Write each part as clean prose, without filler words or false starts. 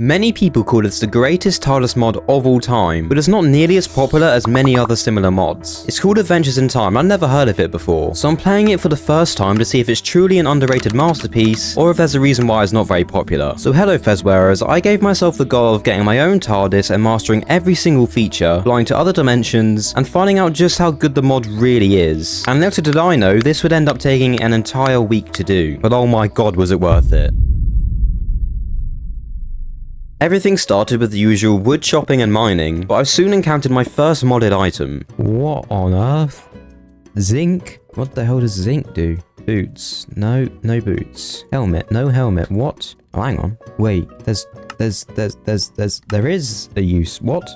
Many people call this the greatest TARDIS mod of all time, but it's not nearly as popular as many other similar mods. It's called Adventures in Time, I'd never heard of it before, so I'm playing it for the first time to see if it's truly an underrated masterpiece, or if there's a reason why it's not very popular. So hello Fez wearers, I gave myself the goal of getting my own TARDIS and mastering every single feature, flying to other dimensions, and finding out just how good the mod really is. And little did I know, this would end up taking an entire week to do, but oh my god was it worth it. Everything started with the usual wood chopping and mining, but I soon encountered my first modded item. What on earth? Zinc? What the hell does zinc do? Boots. No boots. Helmet. No helmet. What? Oh, hang on. Wait, there is a use. What?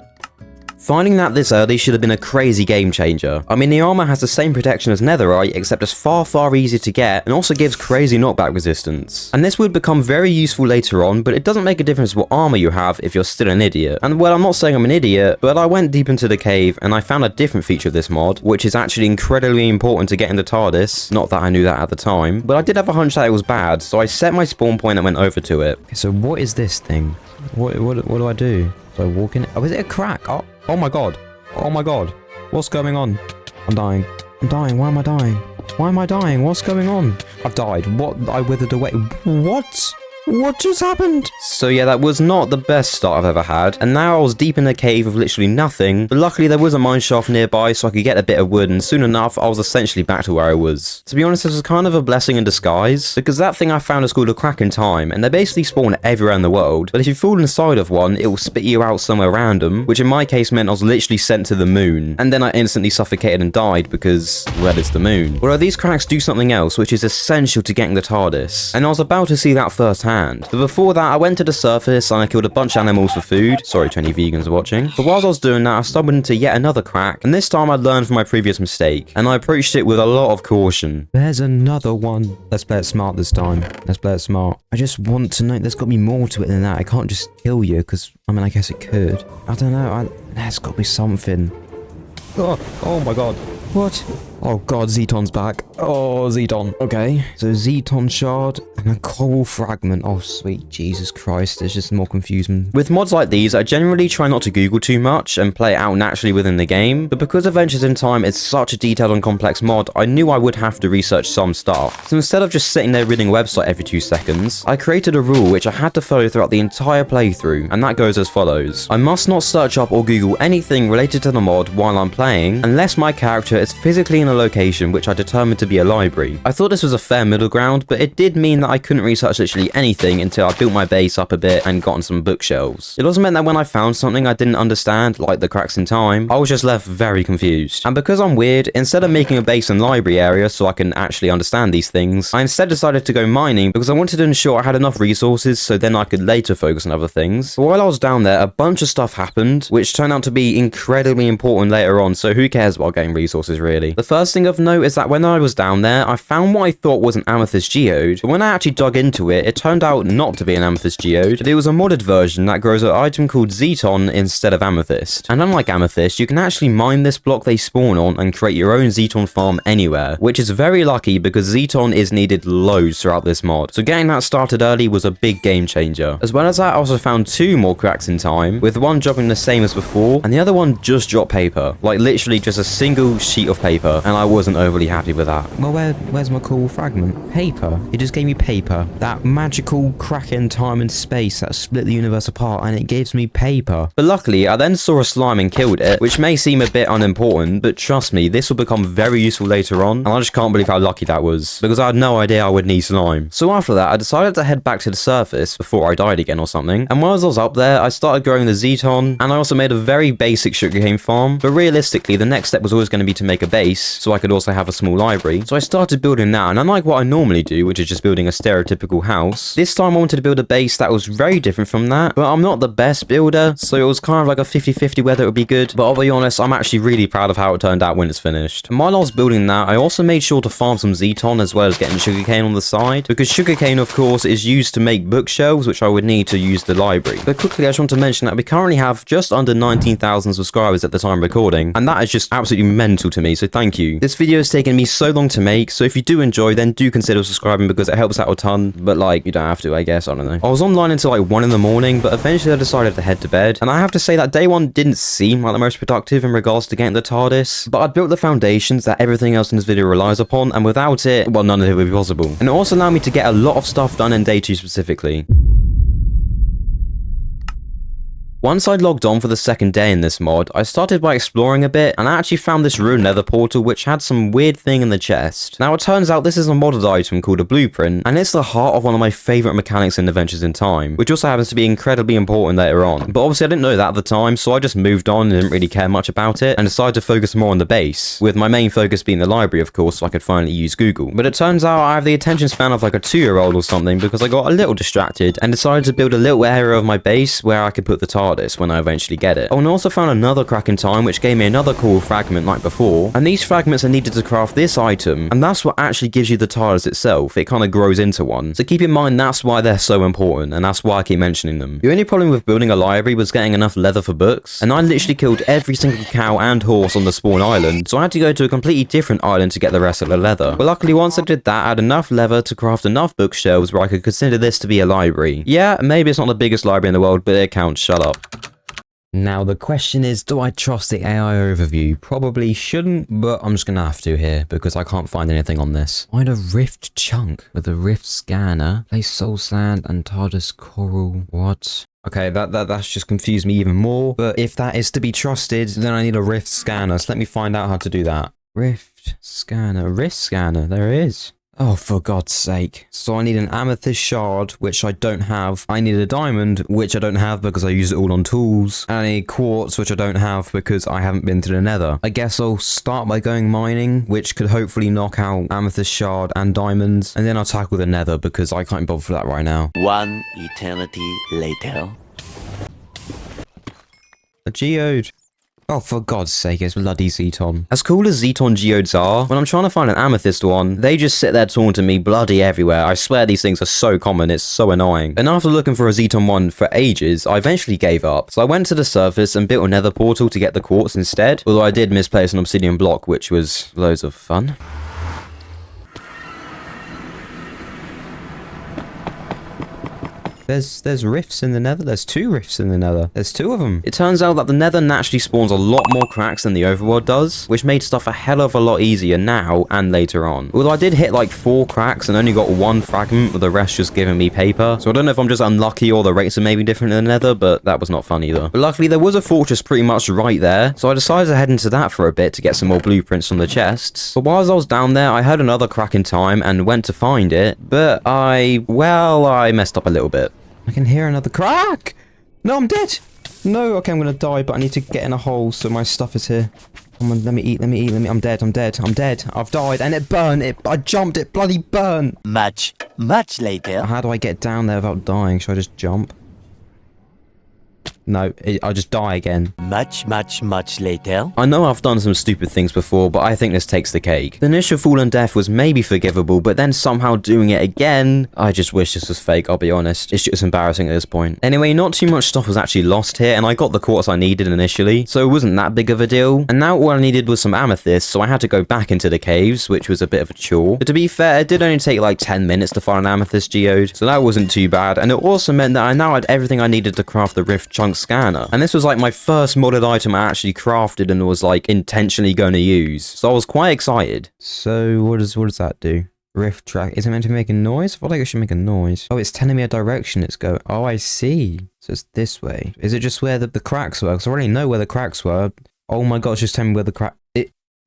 Finding that this early should have been a crazy game changer. I mean, the armor has the same protection as netherite, except it's far easier to get, and also gives crazy knockback resistance. And this would become very useful later on, but it doesn't make a difference what armor you have if you're still an idiot. And well, I'm not saying I'm an idiot, but I went deep into the cave, and I found a different feature of this mod, which is actually incredibly important to get in the TARDIS. Not that I knew that at the time, but I did have a hunch that it was bad, so I set my spawn point and went over to it. Okay, so what is this thing? What do I do? So I walk in? Oh, is it a crack? Oh my god. Oh my god. What's going on? I'm dying. I'm dying. Why am I dying? Why am I dying? What's going on? I've died. What? I withered away. What? What just happened? So yeah, that was not the best start I've ever had, and now I was deep in a cave with literally nothing, but luckily there was a mine shaft nearby so I could get a bit of wood, and soon enough I was essentially back to where I was. To be honest, this was kind of a blessing in disguise, because that thing I found is called a crack in time, and they basically spawn everywhere in the world, but if you fall inside of one, it will spit you out somewhere random, which in my case meant I was literally sent to the moon, and then I instantly suffocated and died because, well, it's the moon. Although these cracks do something else, which is essential to getting the TARDIS, and I was about to see that firsthand. But before that, I went to the surface and I killed a bunch of animals for food. Sorry to any vegans watching. But whilst I was doing that, I stumbled into yet another crack, and this time I learned from my previous mistake, and I approached it with a lot of caution. There's another one. Let's play it smart this time. Let's play it smart. I just want to know, there's got to be more to it than that. I can't just kill you, because, I mean, I guess it could. I don't know, there's got to be something. Oh my god. What? Oh god, Zeton's back. Oh, Zeton. Okay. So Zeton shard and a coral fragment. Oh, sweet Jesus Christ. There's just more confusion. With mods like these, I generally try not to Google too much and play it out naturally within the game. But because Adventures in Time is such a detailed and complex mod, I knew I would have to research some stuff. So instead of just sitting there reading a website every 2 seconds, I created a rule which I had to follow throughout the entire playthrough. And that goes as follows. I must not search up or Google anything related to the mod while I'm playing, unless my character is physically in a location which I determined to be a library. I thought this was a fair middle ground, but it did mean that I couldn't research literally anything until I built my base up a bit and gotten some bookshelves. It also meant that when I found something I didn't understand, like the cracks in time, I was just left very confused. And because I'm weird, instead of making a base and library area so I can actually understand these things, I instead decided to go mining because I wanted to ensure I had enough resources so then I could later focus on other things. But while I was down there, a bunch of stuff happened, which turned out to be incredibly important later on, so who cares about getting resources really? The first thing of note is that when I was down there, I found what I thought was an amethyst geode, but when I actually dug into it, it turned out not to be an amethyst geode, but it was a modded version that grows an item called Zeton instead of amethyst. And unlike amethyst, you can actually mine this block they spawn on and create your own Zeton farm anywhere, which is very lucky because Zeton is needed loads throughout this mod. So getting that started early was a big game changer. As well as that, I also found 2 more cracks in time, with one dropping the same as before, and the other one just dropped paper. Like literally just a single sheet of paper, and I wasn't overly happy with that. Well, where's my cool fragment? Paper. It just gave me paper. That magical crack in time and space that split the universe apart, and it gives me paper. But luckily, I then saw a slime and killed it, which may seem a bit unimportant, but trust me, this will become very useful later on, and I just can't believe how lucky that was, because I had no idea I would need slime. So after that, I decided to head back to the surface before I died again or something, and while I was up there, I started growing the Zeton, and I also made a very basic sugarcane farm, but realistically, the next step was always going to be to make a base, so I could also have a small library. So I started building that, and unlike what I normally do, which is just building a stereotypical house, this time I wanted to build a base that was very different from that, but I'm not the best builder, so it was kind of like a 50-50 whether it would be good, but I'll be honest, I'm actually really proud of how it turned out when it's finished. And while I was building that, I also made sure to farm some Zeton as well as getting sugarcane on the side, because sugarcane of course is used to make bookshelves, which I would need to use the library. But quickly, I just want to mention that we currently have just under 19,000 subscribers at the time of recording, and that is just absolutely mental to me, so thank you you. This video has taken me so long to make, so if you do enjoy, then do consider subscribing because it helps out a ton, but like, you don't have to, I guess, I don't know. I was online until like 1 in the morning, but eventually I decided to head to bed, and I have to say that day 1 didn't seem like the most productive in regards to getting the TARDIS, but I'd built the foundations that everything else in this video relies upon, and without it, well, none of it would be possible. And it also allowed me to get a lot of stuff done in day 2 specifically. Once I'd logged on for the second day in this mod, I started by exploring a bit, and I actually found this ruined nether portal which had some weird thing in the chest. Now it turns out this is a modded item called a blueprint, and it's the heart of one of my favourite mechanics in Adventures in Time, which also happens to be incredibly important later on. But obviously I didn't know that at the time, so I just moved on and didn't really care much about it, and decided to focus more on the base, with my main focus being the library of course, so I could finally use Google. But it turns out I have the attention span of like a 2-year-old or something, because I got a little distracted, and decided to build a little area of my base where I could put the TARDIS when I eventually get it. Oh, and I also found another crack in time which gave me another cool fragment like before, and these fragments are needed to craft this item, and that's what actually gives you the TARDIS itself. It kind of grows into one. So keep in mind that's why they're so important, and that's why I keep mentioning them. The only problem with building a library was getting enough leather for books, and I literally killed every single cow and horse on the spawn island, so I had to go to a completely different island to get the rest of the leather. But luckily once I did that, I had enough leather to craft enough bookshelves where I could consider this to be a library. Yeah, maybe it's not the biggest library in the world, but it counts, shut up. Now the question is, do I trust the AI overview? Probably shouldn't, but I'm just gonna have to here, because I can't find anything on this. Find a rift chunk with a rift scanner. Place soul sand and TARDIS coral. What? Okay, that's just confused me even more, but if that is to be trusted, then I need a rift scanner, so let me find out how to do that. Rift scanner, there it is. Oh, for God's sake. So I need an amethyst shard, which I don't have. I need a diamond, which I don't have because I use it all on tools. And I need quartz, which I don't have because I haven't been to the nether. I guess I'll start by going mining, which could hopefully knock out amethyst shard and diamonds. And then I'll tackle the nether because I can't bother for that right now. One eternity later. A geode. Oh, for God's sake, it's bloody Zeton. As cool as Zeton geodes are, when I'm trying to find an amethyst one, they just sit there taunting me bloody everywhere. I swear these things are so common, it's so annoying. And after looking for a Zeton one for ages, I eventually gave up. So I went to the surface and built a nether portal to get the quartz instead, although I did misplace an obsidian block, which was loads of fun. There's rifts in the nether. There's 2 rifts in the nether. There's 2 of them. It turns out that the nether naturally spawns a lot more cracks than the overworld does, which made stuff a hell of a lot easier now and later on. Although I did hit like 4 cracks and only got 1 fragment, with the rest just giving me paper. So I don't know if I'm just unlucky or the rates are maybe different in the nether, but that was not fun either. But luckily there was a fortress pretty much right there, so I decided to head into that for a bit to get some more blueprints from the chests. But whilst I was down there, I heard another crack in time and went to find it, but I messed up a little bit. I can hear another crack! No, I'm dead! No, okay, I'm gonna die, but I need to get in a hole so my stuff is here. Come on, let me eat, I'm dead. I've died, and it burned, I jumped, it bloody burned! Much later. How do I get down there without dying? Should I just jump? No, I'll just die again. Much later. I know I've done some stupid things before, but I think this takes the cake. The initial fall and death was maybe forgivable, but then somehow doing it again, I just wish this was fake, I'll be honest. It's just embarrassing at this point. Anyway, not too much stuff was actually lost here, and I got the quartz I needed initially, so it wasn't that big of a deal. And now all I needed was some amethyst, so I had to go back into the caves, which was a bit of a chore. But to be fair, it did only take like 10 minutes to find an amethyst geode, so that wasn't too bad, and it also meant that I now had everything I needed to craft the rift chunk scanner. And this was like my first modded item I actually crafted and was like intentionally going to use. So I was quite excited. So what does that do? Rift track. Is it meant to make a noise? I feel like it should make a noise. Oh, it's telling me a direction it's going. Oh, I see. So it's this way. Is it just where the cracks were? Because I already know where the cracks were. Oh my god, it's just telling me where the crack...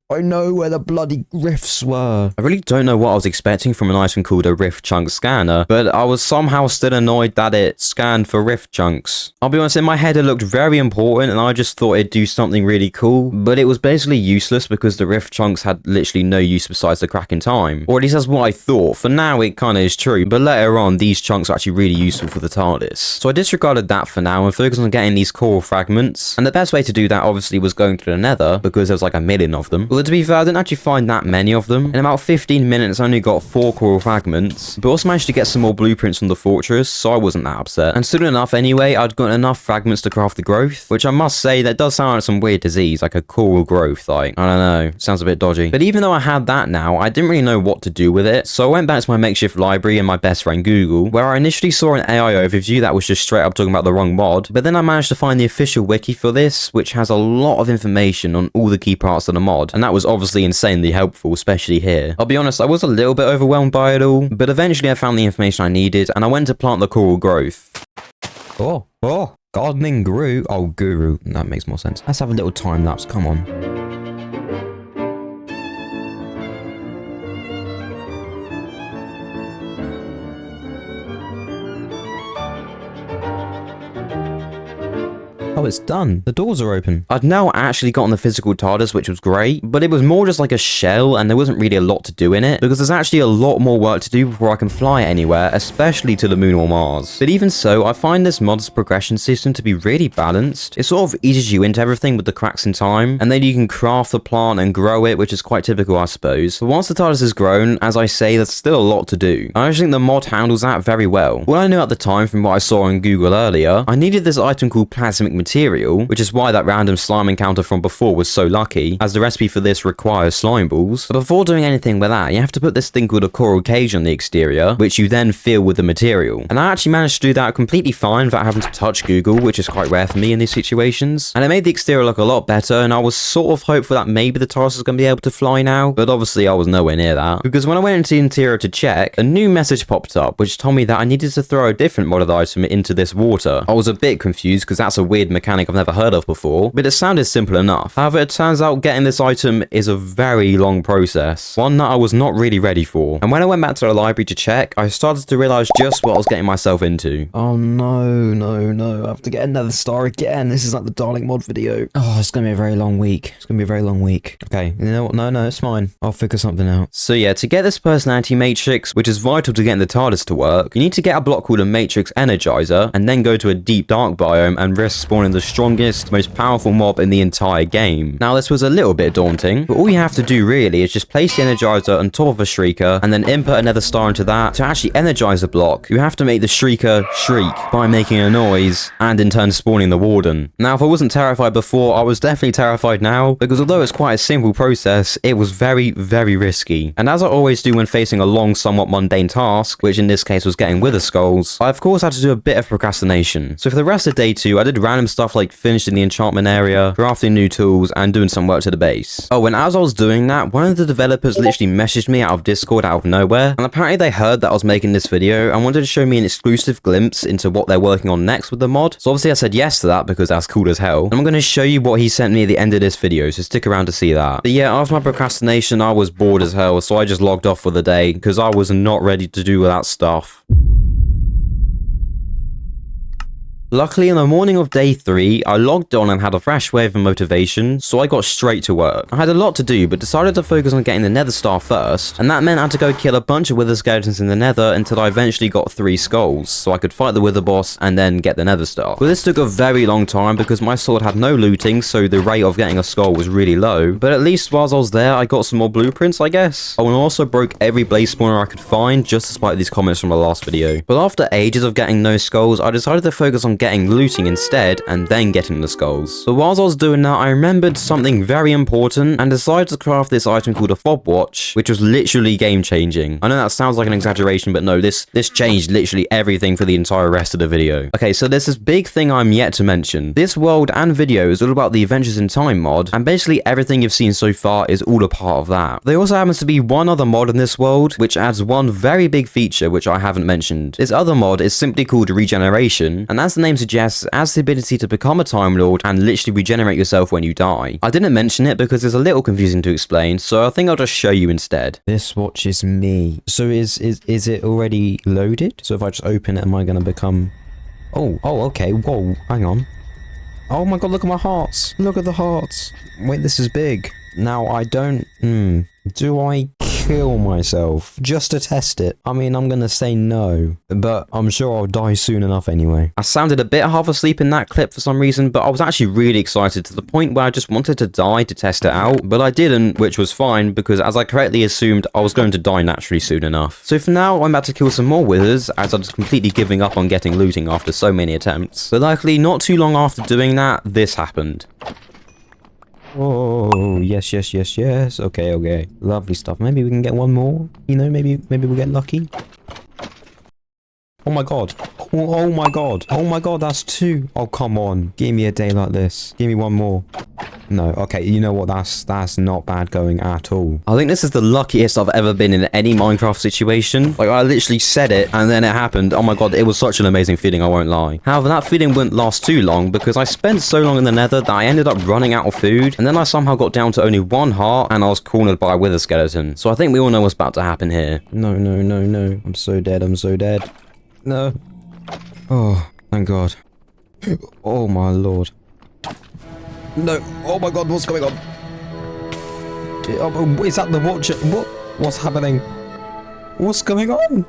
I know where the bloody rifts were. I really don't know what I was expecting from an item called a rift chunk scanner, but I was somehow still annoyed that it scanned for rift chunks. I'll be honest, in my head it looked very important and I just thought it'd do something really cool, but it was basically useless because the rift chunks had literally no use besides the crack in time. Or at least that's what I thought. For now it kinda is true, but later on these chunks are actually really useful for the TARDIS. So I disregarded that for now and focused on getting these coral fragments, and the best way to do that obviously was going to the nether because there was like a million of them. Although to be fair, I didn't actually find that many of them. In about 15 minutes, I only got 4 coral fragments, but also managed to get some more blueprints from the fortress, so I wasn't that upset. And soon enough anyway, I'd got enough fragments to craft the growth, which I must say, that does sound like some weird disease, like a coral growth, like, I don't know, sounds a bit dodgy. But even though I had that now, I didn't really know what to do with it, so I went back to my makeshift library and my best friend Google, where I initially saw an AI overview that was just straight up talking about the wrong mod, but then I managed to find the official wiki for this, which has a lot of information on all the key parts of the mod, and that was obviously insanely helpful, especially here. I'll be honest, I was a little bit overwhelmed by it all, but eventually I found the information I needed, and I went to plant the coral growth. Oh, gardening grew. Oh, guru. That makes more sense. Let's have a little time lapse, come on. Oh, it's done. The doors are open. I'd now actually gotten the physical TARDIS, which was great, but it was more just like a shell and there wasn't really a lot to do in it because there's actually a lot more work to do before I can fly anywhere, especially to the moon or Mars. But even so, I find this mod's progression system to be really balanced. It sort of eases you into everything with the cracks in time, and then you can craft the plant and grow it, which is quite typical, I suppose. But once the TARDIS is grown, as I say, there's still a lot to do. I actually think the mod handles that very well. What I knew at the time from what I saw on Google earlier, I needed this item called plasmic material, which is why that random slime encounter from before was so lucky, as the recipe for this requires slime balls. But before doing anything with that, you have to put this thing called a coral cage on the exterior, which you then fill with the material. And I actually managed to do that completely fine without having to touch Google, which is quite rare for me in these situations. And it made the exterior look a lot better, and I was sort of hopeful that maybe the TARDIS is going to be able to fly now, but obviously I was nowhere near that. Because when I went into the interior to check, a new message popped up, which told me that I needed to throw a different modded item into this water. I was a bit confused because that's a weird mechanic I've never heard of before, but it sounded simple enough. However, it turns out getting this item is a very long process, one that I was not really ready for. And when I went back to the library to check, I started to realize just what I was getting myself into. Oh no, I have to get another star again. This is like the Dalek mod video. Oh, it's gonna be a very long week. Okay, you know what? No, it's fine. I'll figure something out. So yeah, to get this personality matrix, which is vital to getting the TARDIS to work, you need to get a block called a matrix energizer, and then go to a deep dark biome and risk spawning the strongest, most powerful mob in the entire game. Now this was a little bit daunting, but all you have to do really is just place the energizer on top of a shrieker and then input another star into that. To actually energize a block, you have to make the shrieker shriek by making a noise and in turn spawning the warden. Now if I wasn't terrified before, I was definitely terrified now, because although it's quite a simple process, it was very risky. And as I always do when facing a long, somewhat mundane task, which in this case was getting wither skulls, I of course had to do a bit of procrastination. So for the rest of day 2, I did random stuff like finishing the enchantment area, crafting new tools, and doing some work to the base. Oh, and as I was doing that, one of the developers literally messaged me out of Discord out of nowhere, and apparently they heard that I was making this video and wanted to show me an exclusive glimpse into what they're working on next with the mod. So obviously I said yes to that because that's cool as hell. And I'm going to show you what he sent me at the end of this video, so stick around to see that. But yeah, after my procrastination, I was bored as hell, so I just logged off for the day because I was not ready to do that stuff. Luckily, on the morning of day 3, I logged on and had a fresh wave of motivation, so I got straight to work. I had a lot to do, but decided to focus on getting the nether star first, and that meant I had to go kill a bunch of wither skeletons in the nether until I eventually got 3 skulls, so I could fight the wither boss and then get the nether star. But this took a very long time because my sword had no looting, so the rate of getting a skull was really low, but at least whilst I was there, I got some more blueprints, I guess. Oh, and also broke every blaze spawner I could find, just despite these comments from the last video. But after ages of getting no skulls, I decided to focus on getting looting instead and then getting the skulls. But whilst I was doing that, I remembered something very important and decided to craft this item called a fob watch, which was literally game changing. I know that sounds like an exaggeration, but no, this changed literally everything for the entire rest of the video. Okay, so there's this big thing I'm yet to mention. This world and video is all about the Adventures in Time mod, and basically everything you've seen so far is all a part of that. There also happens to be one other mod in this world, which adds one very big feature which I haven't mentioned. This other mod is simply called regeneration, and as the name suggests, has the ability to become a Time Lord and literally regenerate yourself when you die. I didn't mention it because it's a little confusing to explain, so I think I'll just show you instead. This watch is me. So is it already loaded? So if I just open it, am I gonna become... Oh, okay, whoa, hang on. Oh my god, look at my hearts. Look at the hearts. Wait, this is big. Now, I don't... Do I kill myself just to test it? I mean, I'm gonna say no, but I'm sure I'll die soon enough anyway. I sounded a bit half asleep in that clip for some reason, but I was actually really excited to the point where I just wanted to die to test it out, but I didn't, which was fine because as I correctly assumed, I was going to die naturally soon enough. So for now, I'm about to kill some more withers as I was completely giving up on getting looting after so many attempts. But likely not too long after doing that, this happened. Oh, yes, yes, yes, yes. Okay, okay. Lovely stuff. Maybe we can get one more. You know, maybe we'll get lucky. Oh my god. Oh my god. Oh my god, that's 2. Oh, come on. Give me a day like this. Give me one more. No, okay, you know what, that's not bad going at all. I think this is the luckiest I've ever been in any Minecraft situation. Like, I literally said it, and then it happened. Oh my god, it was such an amazing feeling, I won't lie. However, that feeling wouldn't last too long, because I spent so long in the nether that I ended up running out of food, and then I somehow got down to only 1 heart, and I was cornered by a wither skeleton. So I think we all know what's about to happen here. No, no, no, no. I'm so dead, I'm so dead. No. Oh, thank god. Oh my lord. No. Oh my god, what's going on? Is that the watcher? What's happening? What's going on?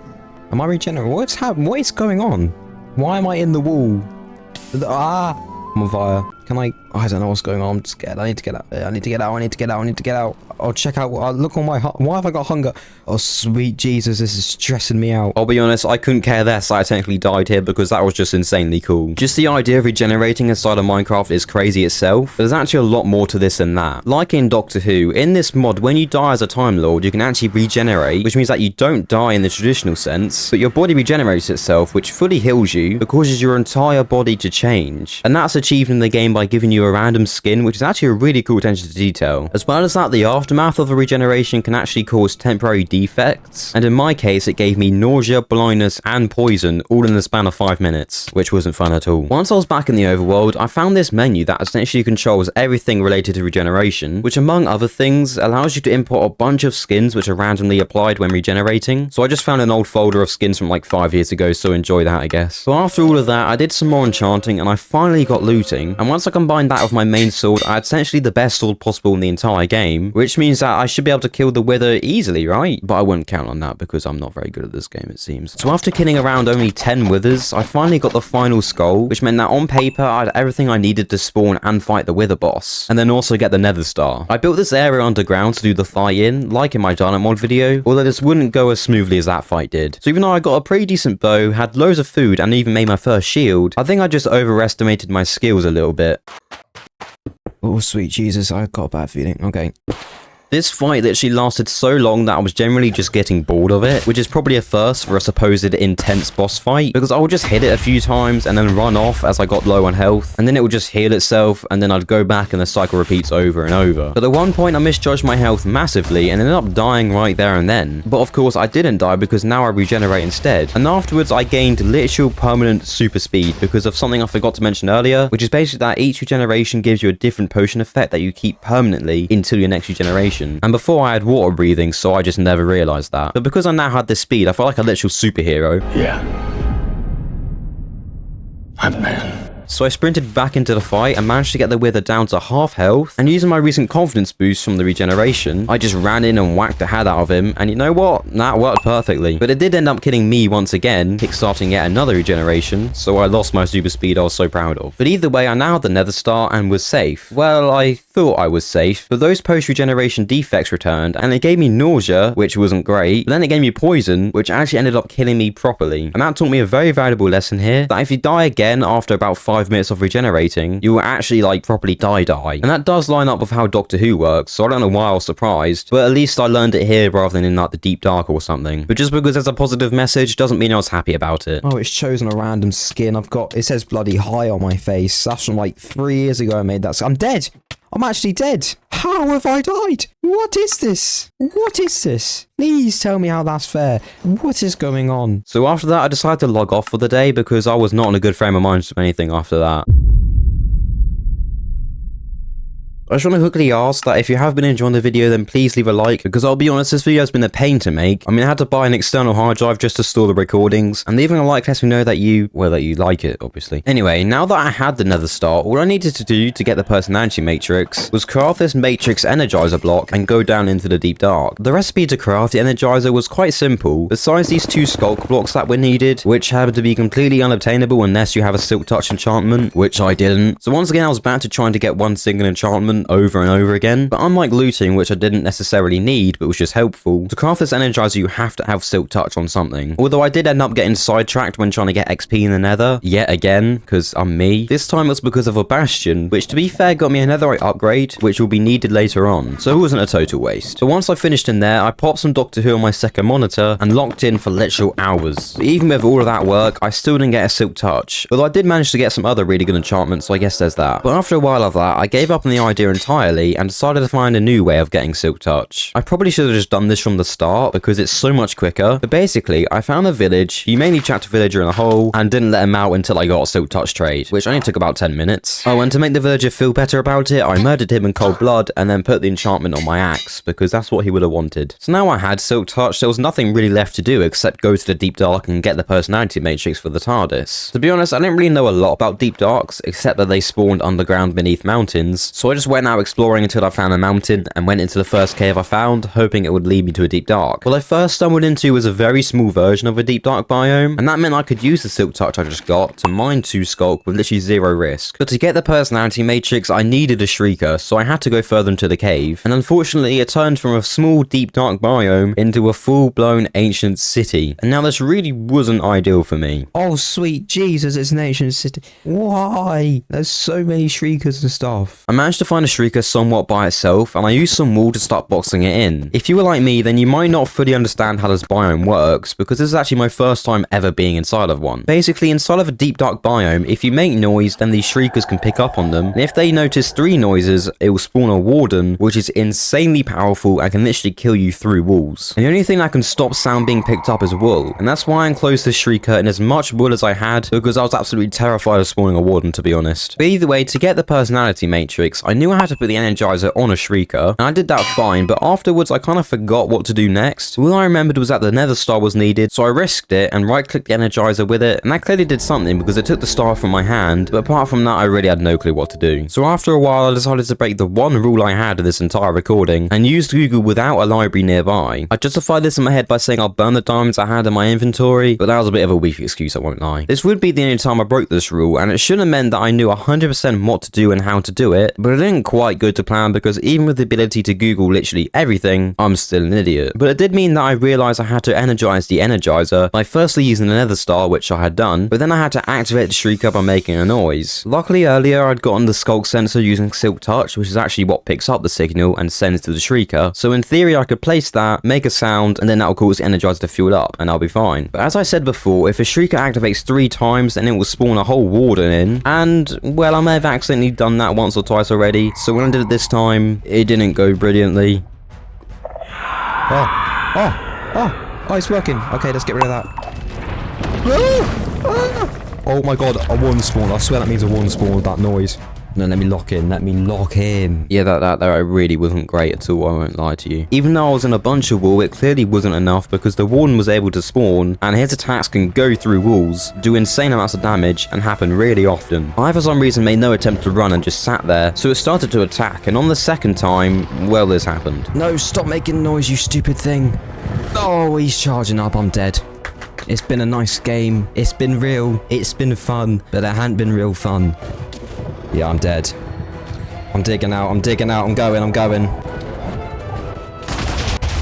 Am I regenerating? What is going on? Why am I in the wall? Ah! I'm on fire. Can I don't know what's going on. I'm scared. I need to get out. I need to get out. I need to get out. I need to get out. I'll check out. Look on my heart. Why have I got hunger? Oh, sweet Jesus. This is stressing me out. I'll be honest. I couldn't care less. I technically died here because that was just insanely cool. Just the idea of regenerating inside of Minecraft is crazy itself. There's actually a lot more to this than that. Like in Doctor Who, in this mod, when you die as a Time Lord, you can actually regenerate, which means that you don't die in the traditional sense, but your body regenerates itself, which fully heals you, but causes your entire body to change. And that's achieved in the game by giving you a random skin, which is actually a really cool attention to detail. As well as that, the aftermath of a regeneration can actually cause temporary defects, and in my case it gave me nausea, blindness and poison all in the span of 5 minutes, which wasn't fun at all. Once I was back in the overworld, I found this menu that essentially controls everything related to regeneration, which among other things allows you to import a bunch of skins which are randomly applied when regenerating. So I just found an old folder of skins from like 5 years ago, so enjoy that, I guess. So after all of that, I did some more enchanting and I finally got looting, and once I combined that with my main sword, I had essentially the best sword possible in the entire game, which means that I should be able to kill the wither easily, right? But I wouldn't count on that because I'm not very good at this game, it seems. So after killing around only 10 withers, I finally got the final skull, which meant that on paper I had everything I needed to spawn and fight the wither boss, and then also get the nether star. I built this area underground to do the fight in, like in my dalek mod video, although this wouldn't go as smoothly as that fight did. So even though I got a pretty decent bow, had loads of food, and even made my first shield, I think I just overestimated my skills a little bit. Oh, sweet Jesus, I've got a bad feeling. Okay. This fight literally lasted so long that I was generally just getting bored of it, which is probably a first for a supposed intense boss fight, because I would just hit it a few times and then run off as I got low on health, and then it would just heal itself, and then I'd go back and the cycle repeats over and over. But at one point I misjudged my health massively and ended up dying right there and then. But of course I didn't die because now I regenerate instead, and afterwards I gained literal permanent super speed because of something I forgot to mention earlier, which is basically that each regeneration gives you a different potion effect that you keep permanently until your next regeneration. And before I had water breathing, so I just never realized that. But because I now had this speed, I felt like a literal superhero. Yeah. I'm man. So I sprinted back into the fight and managed to get the wither down to half health, and using my recent confidence boost from the regeneration, I just ran in and whacked the head out of him, and you know what? That worked perfectly. But it did end up killing me once again, kickstarting yet another regeneration, so I lost my super speed I was so proud of. But either way, I now had the nether star and was safe. Well, I thought I was safe, but those post-regeneration defects returned, and it gave me nausea, which wasn't great, but then it gave me poison, which actually ended up killing me properly. And that taught me a very valuable lesson here, that if you die again after about 5 minutes of regenerating, you will actually like properly die. And that does line up with how Doctor Who works, so I don't know why I was surprised, but at least I learned it here rather than in like the deep dark or something. But just because there's a positive message doesn't mean I was happy about it. Oh, it's chosen a random skin. It says bloody high on my face. That's from like 3 years ago I made that. I'm dead. I'm actually dead. How have I died? What is this? What is this? Please tell me how that's fair. What is going on? So after that, I decided to log off for the day because I was not in a good frame of mind to do anything after that. I just want to quickly ask that if you have been enjoying the video, then please leave a like, because I'll be honest, this video has been a pain to make. I mean, I had to buy an external hard drive just to store the recordings, and leaving a like lets me know that you like it, obviously. Anyway, now that I had the Nether Star, all I needed to do to get the personality matrix was craft this matrix energizer block and go down into the deep dark. The recipe to craft the energizer was quite simple, besides these 2 skulk blocks that were needed, which happened to be completely unobtainable unless you have a silk touch enchantment, which I didn't. So once again, I was back to trying to get one single enchantment over and over again, but unlike looting, which I didn't necessarily need but was just helpful, to craft this energizer you have to have silk touch on something. Although I did end up getting sidetracked when trying to get XP in the nether, yet again, because I'm me. This time it was because of a bastion, which to be fair got me a netherite upgrade, which will be needed later on, so it wasn't a total waste. But once I finished in there, I popped some Doctor Who on my second monitor and locked in for literal hours. But even with all of that work, I still didn't get a silk touch, although I did manage to get some other really good enchantments, so I guess there's that. But after a while of that, I gave up on the idea entirely and decided to find a new way of getting silk touch. I probably should have just done this from the start because it's so much quicker, but basically I found a village, you mainly trapped a villager in a hole and didn't let him out until I got a silk touch trade, which only took about 10 minutes. Oh, and to make the villager feel better about it, I murdered him in cold blood and then put the enchantment on my axe because that's what he would have wanted. So now I had silk touch, there was nothing really left to do except go to the deep dark and get the personality matrix for the TARDIS. To be honest, I didn't really know a lot about deep darks except that they spawned underground beneath mountains, so I just went out exploring until I found a mountain and went into the first cave I found, hoping it would lead me to a deep dark. What I first stumbled into was a very small version of a deep dark biome, and that meant I could use the silk touch I just got to mine 2 skulk with literally 0 risk. But to get the personality matrix, I needed a shrieker, so I had to go further into the cave, and unfortunately it turned from a small deep dark biome into a full-blown ancient city, and now this really wasn't ideal for me. Oh sweet Jesus, it's an ancient city. Why? There's so many shriekers and stuff. I managed to find a shrieker somewhat by itself, and I used some wool to start boxing it in. If you were like me, then you might not fully understand how this biome works, because this is actually my first time ever being inside of one. Basically, inside of a deep dark biome, if you make noise, then these shriekers can pick up on them, and if they notice 3 noises, it will spawn a warden, which is insanely powerful and can literally kill you through walls. And the only thing that can stop sound being picked up is wool, and that's why I enclosed this shrieker in as much wool as I had, because I was absolutely terrified of spawning a warden, to be honest. But either way, to get the personality matrix, I knew I had to put the energizer on a shrieker, and I did that fine, but afterwards I kind of forgot what to do next. All I remembered was that the nether star was needed, so I risked it and right-clicked the energizer with it, and that clearly did something because it took the star from my hand, but apart from that I really had no clue what to do. So after a while I decided to break the one rule I had in this entire recording, and used Google without a library nearby. I justified this in my head by saying I'll burn the diamonds I had in my inventory, but that was a bit of a weak excuse, I won't lie. This would be the only time I broke this rule, and it shouldn't have meant that I knew 100% what to do and how to do it, but it didn't quite go to plan because even with the ability to Google literally everything, I'm still an idiot. But it did mean that I realised I had to energize the energizer by firstly using the nether star, which I had done, but then I had to activate the shrieker by making a noise. Luckily earlier I'd gotten the skulk sensor using silk touch, which is actually what picks up the signal and sends to the shrieker, so in theory I could place that, make a sound, and then that'll cause the energizer to fuel up, and I'll be fine. But as I said before, if a shrieker activates 3 times, then it will spawn a whole warden in, and well, I may have accidentally done that once or twice already, so when I did it this time, it didn't go brilliantly. Oh, it's working. Okay, let's get rid of that. Oh my god, a warden spawn. I swear that means a warden spawn with that noise. No, let me lock in. Yeah, that really wasn't great at all, I won't lie to you. Even though I was in a bunch of wool, it clearly wasn't enough because the warden was able to spawn, and his attacks can go through walls, do insane amounts of damage, and happen really often. I for some reason made no attempt to run and just sat there, so it started to attack, and on the second time, well, this happened. No, stop making noise, you stupid thing. Oh, he's charging up, I'm dead. It's been a nice game, it's been real, it's been fun, but it hadn't been real fun. Yeah, I'm dead. I'm digging out, I'm going.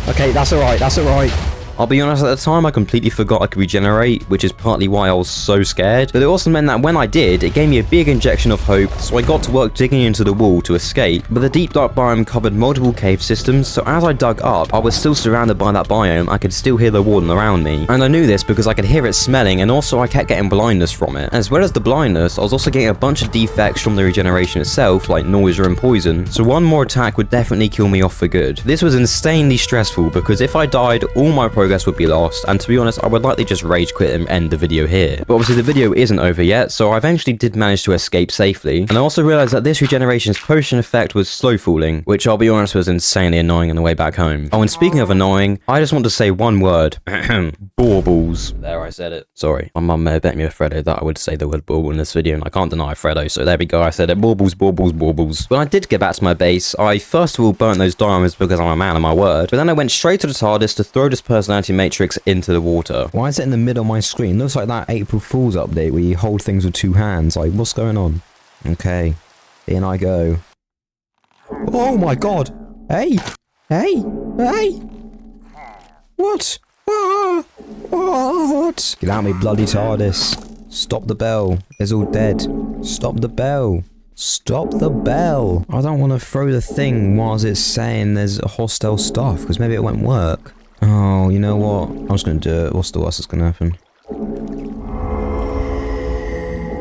Okay, that's alright. I'll be honest, at the time I completely forgot I could regenerate, which is partly why I was so scared, but it also meant that when I did, it gave me a big injection of hope, so I got to work digging into the wall to escape. But the deep dark biome covered multiple cave systems, so as I dug up, I was still surrounded by that biome, I could still hear the warden around me. And I knew this because I could hear it smelling, and also I kept getting blindness from it. As well as the blindness, I was also getting a bunch of defects from the regeneration itself, like nausea and poison, so one more attack would definitely kill me off for good. This was insanely stressful because if I died, all my progress progress would be lost, and to be honest, I would likely just rage quit and end the video here. But obviously the video isn't over yet, so I eventually did manage to escape safely, and I also realized that this regeneration's potion effect was slow falling, which I'll be honest was insanely annoying on the way back home. Oh, and speaking of annoying, I just want to say one word. Baubles. There, I said it. Sorry, my mum may have bet me a Freddo that I would say the word bauble in this video, and I can't deny Freddo, so there we go, I said it. Baubles, baubles, baubles. When I did get back to my base, I first of all burnt those diamonds because I'm a man of my word, but then I went straight to the TARDIS to throw this personality matrix into the water. Why is it in the middle of my screen? Looks like that April Fool's update where you hold things with two hands. Like, what's going on? Okay, in I go. Oh my god! Hey! Hey! Hey! What? What? Get out of me, bloody TARDIS. Stop the bell. It's all dead. Stop the bell. Stop the bell. I don't want to throw the thing whilst it's saying there's hostile stuff, because maybe it won't work. Oh, you know what? I'm just going to do it. What's the worst that's going to happen?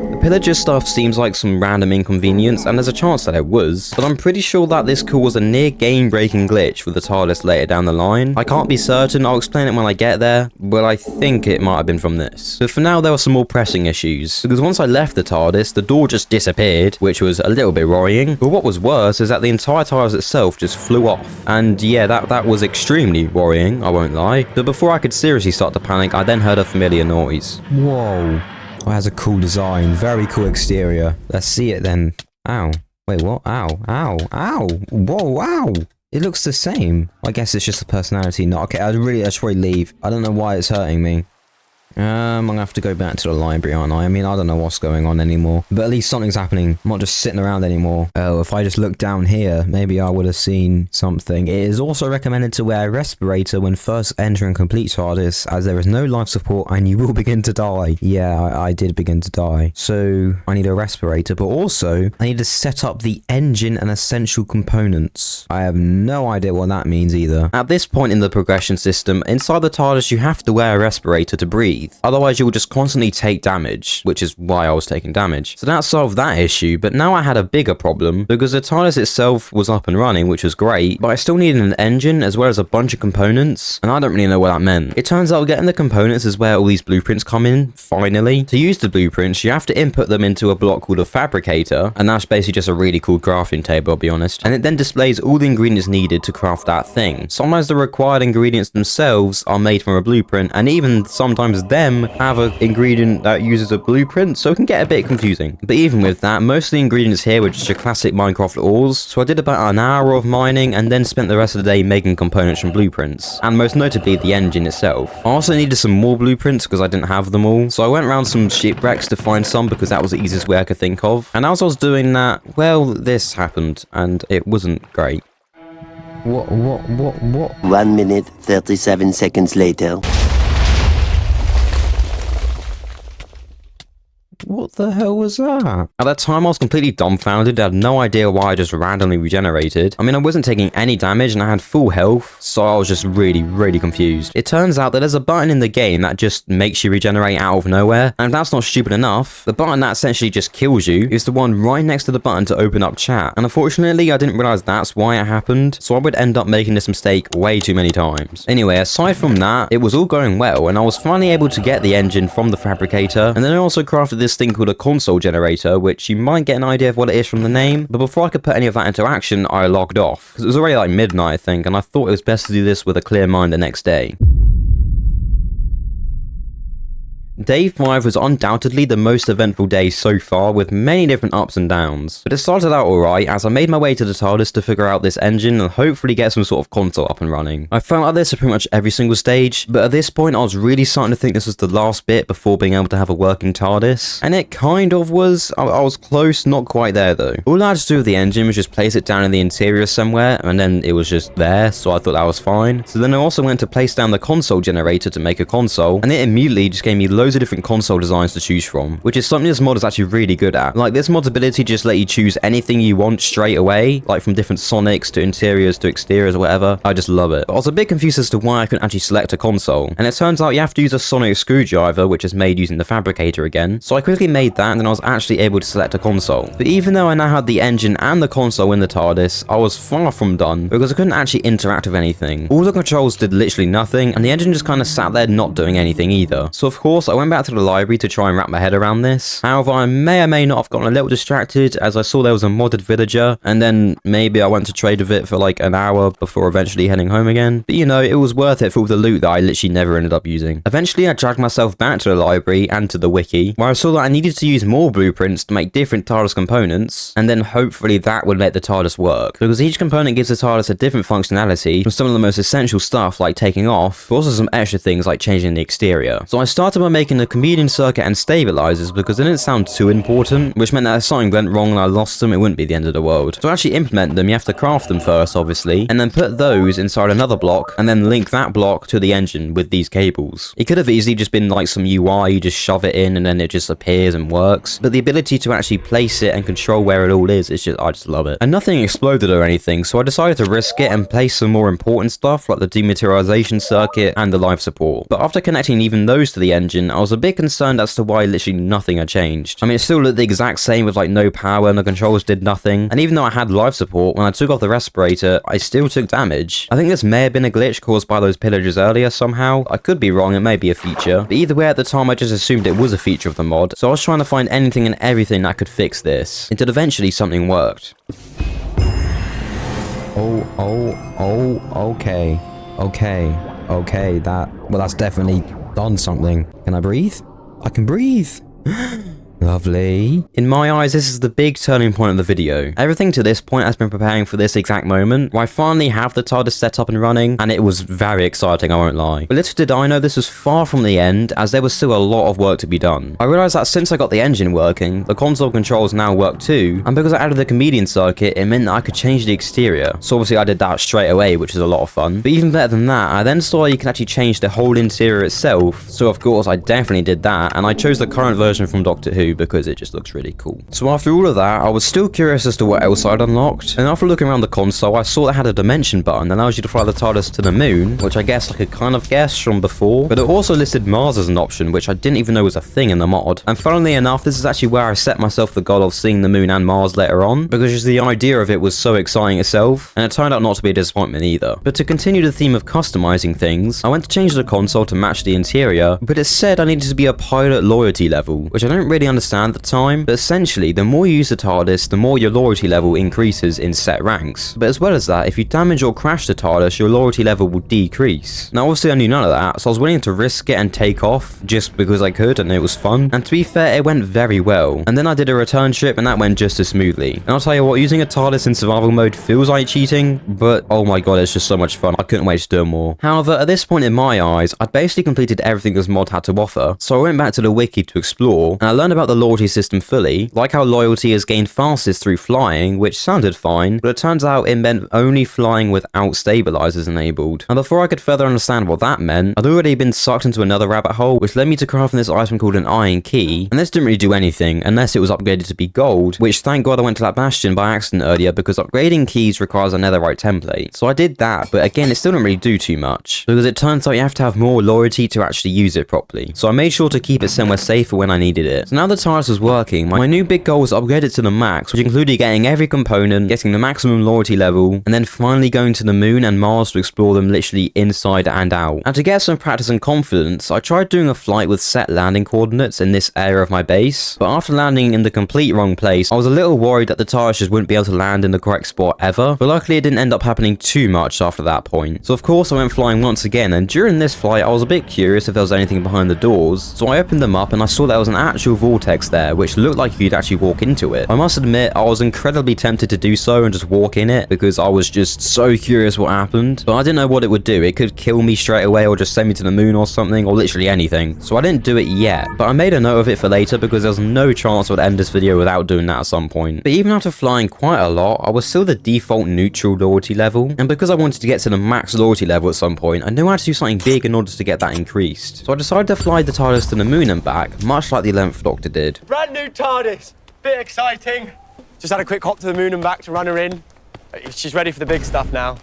The pillager stuff seems like some random inconvenience, and there's a chance that it was, but I'm pretty sure that this caused a near game-breaking glitch with the TARDIS later down the line. I can't be certain, I'll explain it when I get there, but I think it might have been from this. But for now, there were some more pressing issues, because once I left the TARDIS, the door just disappeared, which was a little bit worrying, but what was worse is that the entire TARDIS itself just flew off, and yeah, that was extremely worrying, I won't lie. But before I could seriously start to panic, I then heard a familiar noise. Whoa. Oh, it has a cool design, very cool exterior. Let's see it then. Ow. Wait, what? Ow. Ow. Ow. Whoa, ow. It looks the same. I guess it's just the personality. No, okay, I should probably leave. I don't know why it's hurting me. I'm gonna have to go back to the library, aren't I? I mean, I don't know what's going on anymore. But at least something's happening. I'm not just sitting around anymore. Oh, if I just looked down here, maybe I would have seen something. It is also recommended to wear a respirator when first entering complete TARDIS, as there is no life support and you will begin to die. Yeah, I did begin to die. So, I need a respirator, but also, I need to set up the engine and essential components. I have no idea what that means either. At this point in the progression system, inside the TARDIS you have to wear a respirator to breathe. Otherwise, you will just constantly take damage, which is why I was taking damage. So that solved that issue, but now I had a bigger problem, because the TARDIS itself was up and running, which was great, but I still needed an engine as well as a bunch of components, and I don't really know what that meant. It turns out getting the components is where all these blueprints come in, finally. To use the blueprints, you have to input them into a block called a fabricator, and that's basically just a really cool crafting table, I'll be honest. And it then displays all the ingredients needed to craft that thing. Sometimes the required ingredients themselves are made from a blueprint, and even sometimes them have an ingredient that uses a blueprint, so it can get a bit confusing. But even with that, most of the ingredients here were just your classic Minecraft ores, so I did about an hour of mining and then spent the rest of the day making components from blueprints, and most notably the engine itself. I also needed some more blueprints because I didn't have them all, so I went around some shipwrecks to find some because that was the easiest way I could think of. And as I was doing that, well, this happened, and it wasn't great. What? 1 minute, 37 seconds later. What the hell was that? At that time, I was completely dumbfounded. I had no idea why I just randomly regenerated. I mean, I wasn't taking any damage and I had full health, so I was just really confused. It turns out that there's a button in the game that just makes you regenerate out of nowhere, and if that's not stupid enough, the button that essentially just kills you is the one right next to the button to open up chat. And unfortunately, I didn't realize that's why it happened, so I would end up making this mistake way too many times. Anyway, aside from that, it was all going well, and I was finally able to get the engine from the fabricator, and then I also crafted this thing called a console generator, which you might get an idea of what it is from the name, but before I could put any of that into action, I logged off, because it was already like midnight, I think, and I thought it was best to do this with a clear mind the next day. Day 5 was undoubtedly the most eventful day so far, with many different ups and downs. But it started out alright as I made my way to the TARDIS to figure out this engine and hopefully get some sort of console up and running. I felt like this at pretty much every single stage, but at this point I was really starting to think this was the last bit before being able to have a working TARDIS. And it kind of was. I was close, not quite there though. All I had to do with the engine was just place it down in the interior somewhere, and then it was just there, so I thought that was fine. So then I also went to place down the console generator to make a console, and it immediately just gave me loads loads of different console designs to choose from, which is something this mod is actually really good at. Like, this mod's ability to just let you choose anything you want straight away, like from different Sonics to interiors to exteriors or whatever. I just love it. But I was a bit confused as to why I couldn't actually select a console, and it turns out you have to use a sonic screwdriver, which is made using the fabricator again. So I quickly made that, and then I was actually able to select a console. But even though I now had the engine and the console in the TARDIS, I was far from done because I couldn't actually interact with anything. All the controls did literally nothing, and the engine just kind of sat there not doing anything either. So of course I went back to the library to try and wrap my head around this. However, I may or may not have gotten a little distracted as I saw there was a modded villager, and then maybe I went to trade with it for like an hour before eventually heading home again. But you know, it was worth it for all the loot that I literally never ended up using. Eventually I dragged myself back to the library and to the wiki, where I saw that I needed to use more blueprints to make different TARDIS components, and then hopefully that would make the TARDIS work, because each component gives the TARDIS a different functionality, from some of the most essential stuff like taking off, but also some extra things like changing the exterior. So I started by making the comedian circuit and stabilizers because they didn't sound too important, which meant that if something went wrong and I lost them, it wouldn't be the end of the world. To actually implement them, you have to craft them first, obviously, and then put those inside another block, and then link that block to the engine with these cables. It could have easily just been like some UI, you just shove it in and then it just appears and works, but the ability to actually place it and control where it all is just, I just love it. And nothing exploded or anything, so I decided to risk it and place some more important stuff like the dematerialization circuit and the life support. But after connecting even those to the engine, I was a bit concerned as to why literally nothing had changed. I mean, it still looked the exact same with like no power and the controls did nothing, and even though I had life support, when I took off the respirator, I still took damage. I think this may have been a glitch caused by those pillagers earlier somehow. I could be wrong, it may be a feature, but either way at the time I just assumed it was a feature of the mod, so I was trying to find anything and everything that could fix this, until eventually something worked. Okay, that's definitely done something. Can I breathe? I can breathe. Lovely. In my eyes, this is the big turning point of the video. Everything to this point has been preparing for this exact moment, where I finally have the TARDIS set up and running, and it was very exciting, I won't lie. But little did I know this was far from the end, as there was still a lot of work to be done. I realized that since I got the engine working, the console controls now work too, and because I added the comedian circuit, it meant that I could change the exterior. So obviously I did that straight away, which is a lot of fun. But even better than that, I then saw you can actually change the whole interior itself, so of course I definitely did that, and I chose the current version from Doctor Who because it just looks really cool. So after all of that, I was still curious as to what else I'd unlocked, and after looking around the console, I saw it had a dimension button that allows you to fly the TARDIS to the moon, which I guess I could kind of guess from before, but it also listed Mars as an option, which I didn't even know was a thing in the mod. And funnily enough, this is actually where I set myself the goal of seeing the moon and Mars later on, because just the idea of it was so exciting itself, and it turned out not to be a disappointment either. But to continue the theme of customizing things, I went to change the console to match the interior, but it said I needed to be a pilot loyalty level, which I don't really understand at the time, but essentially the more you use the TARDIS, the more your loyalty level increases in set ranks. But as well as that, if you damage or crash the TARDIS, your loyalty level will decrease. Now obviously I knew none of that, so I was willing to risk it and take off, just because I could and it was fun, and to be fair, it went very well. And then I did a return trip and that went just as smoothly. And I'll tell you what, using a TARDIS in survival mode feels like cheating, but oh my god, it's just so much fun, I couldn't wait to do more. However, at this point in my eyes, I'd basically completed everything this mod had to offer, so I went back to the wiki to explore, and I learned about the loyalty system fully, like how loyalty is gained fastest through flying, which sounded fine, but it turns out it meant only flying without stabilizers enabled. And before I could further understand what that meant, I'd already been sucked into another rabbit hole, which led me to crafting this item called an iron key, and this didn't really do anything, unless it was upgraded to be gold, which thank god I went to that bastion by accident earlier, because upgrading keys requires a netherite template. So I did that, but again, it still didn't really do too much, because it turns out you have to have more loyalty to actually use it properly. So I made sure to keep it somewhere safe for when I needed it. So now the TARDIS was working, my new big goal was to upgrade it to the max, which included getting every component, getting the maximum loyalty level, and then finally going to the moon and Mars to explore them literally inside and out. And to get some practice and confidence, I tried doing a flight with set landing coordinates in this area of my base, but after landing in the complete wrong place, I was a little worried that the TARDIS just wouldn't be able to land in the correct spot ever, but luckily it didn't end up happening too much after that point. So of course I went flying once again, and during this flight I was a bit curious if there was anything behind the doors, so I opened them up and I saw there was an actual vortex vortex there, which looked like you'd actually walk into it. I must admit, I was incredibly tempted to do so and just walk in it because I was just so curious what happened, but I didn't know what it would do. It could kill me straight away or just send me to the moon or something, or literally anything. So I didn't do it yet, but I made a note of it for later because there's no chance I would end this video without doing that at some point. But even after flying quite a lot, I was still the default neutral loyalty level, and because I wanted to get to the max loyalty level at some point, I knew I had to do something big in order to get that increased. So I decided to fly the TARDIS to the moon and back, much like the 11th Doctor did. Brand new TARDIS, bit exciting. Just had a quick hop to the moon and back to run her in. She's ready for the big stuff now.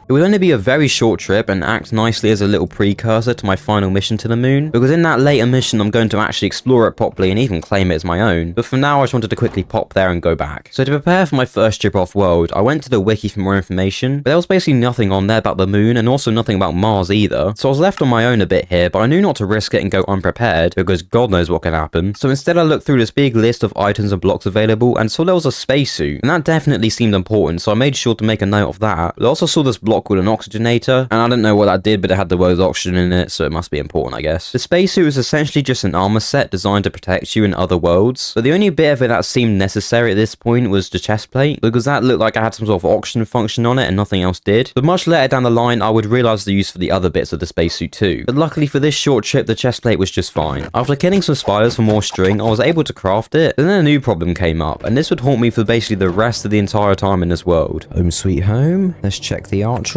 It would only be a very short trip and act nicely as a little precursor to my final mission to the moon, because in that later mission I'm going to actually explore it properly and even claim it as my own, but for now I just wanted to quickly pop there and go back. So to prepare for my first trip off-world, I went to the wiki for more information, but there was basically nothing on there about the moon and also nothing about Mars either, so I was left on my own a bit here, but I knew not to risk it and go unprepared, because God knows what can happen. So instead I looked through this big list of items and blocks available and saw there was a spacesuit, and that definitely seemed important, so I made sure to make a note of that. I also saw this block with an oxygenator, and I don't know what that did, but it had the word oxygen in it, so it must be important, I guess. The spacesuit is essentially just an armor set designed to protect you in other worlds, but the only bit of it that seemed necessary at this point was the chest plate, because that looked like I had some sort of oxygen function on it and nothing else did. But much later down the line, I would realize the use for the other bits of the spacesuit too. But luckily for this short trip, the chest plate was just fine. After killing some spiders for more string, I was able to craft it, but then a new problem came up, and this would haunt me for basically the rest of the entire time in this world. Home sweet home. Let's check the Artron.